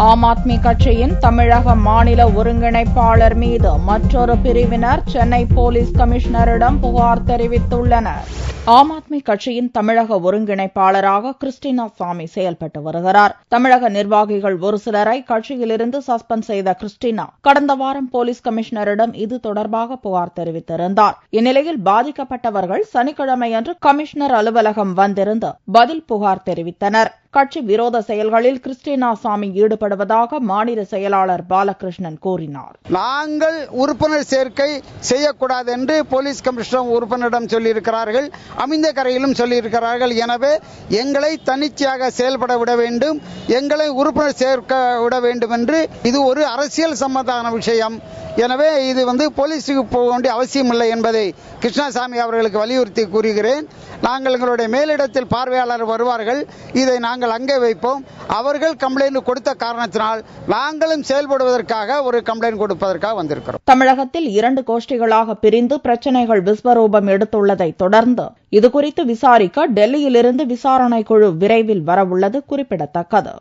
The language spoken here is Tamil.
ஆம் ஆத்மி கட்சியின் தமிழக மாநில ஒருங்கிணைப்பாளர் மீது மற்றொரு பிரிவினர் சென்னை போலீஸ் கமிஷனரிடம் புகார் தெரிவித்துள்ளனர். ஆம் ஆத்மி கட்சியின் தமிழக ஒருங்கிணைப்பாளராக கிறிஸ்டினா சாமி செயல்பட்டு வருகிறார். தமிழக நிர்வாகிகள் ஒரு சிலரை கட்சியிலிருந்து சஸ்பெண்ட் செய்த கிறிஸ்டினா கடந்த வாரம் போலீஸ் கமிஷனரிடம் இது தொடர்பாக புகார் தெரிவித்திருந்தார். இந்நிலையில் பாதிக்கப்பட்டவர்கள் சனிக்கிழமையன்று கமிஷனர் அலுவலகம் வந்திருந்து பதில் புகார் தெரிவித்தனர். கட்சி விரோத செயல்களில் கிறிஸ்டினா சாமி ஈடுபடுவதாக மாநில செயலாளர் பாலகிருஷ்ணன் கூறினார். நாங்கள் உறுப்பினர் சேர்க்கை செய்யக்கூடாது என்று போலீஸ் கமிஷனர் உறுப்பினரிடம் சொல்லியிருக்கிறார்கள், அமைந்தகரையிலும் சொல்லியிருக்கிறார்கள். எனவே எங்களை தன்னிச்சையாக செயல்பட விட வேண்டும், எங்களை உறுப்பினர் சேர்க்க விட வேண்டும் என்று இது ஒரு அரசியல் சம்பந்தமான விஷயம். எனவே இது போலீஸுக்கு போக வேண்டிய அவசியம் இல்லை என்பதை கிருஷ்ணசாமி அவர்களுக்கு வலியுறுத்தி கூறுகிறேன். நாங்கள் எங்களுடைய மேலிடத்தில் பார்வையாளர் வருவார்கள், இதை நாங்கள் அங்கே வைப்போம். அவர்கள் கம்ப்ளைண்ட் கொடுத்த காரணத்தினால் நாங்களும் செயல்படுவதற்காக ஒரு கம்ப்ளைண்ட் கொடுப்பதற்காக வந்திருக்கிறோம். தமிழகத்தில் 2 கோஷ்டிகளாக பிரிந்து பிரச்சினைகள் விஸ்வரூபம் எடுத்துள்ளதை தொடர்ந்து இதுகுறித்து விசாரிக்க டெல்லியிலிருந்து விசாரணை குழு விரைவில் வரவுள்ளது குறிப்பிடத்தக்கது.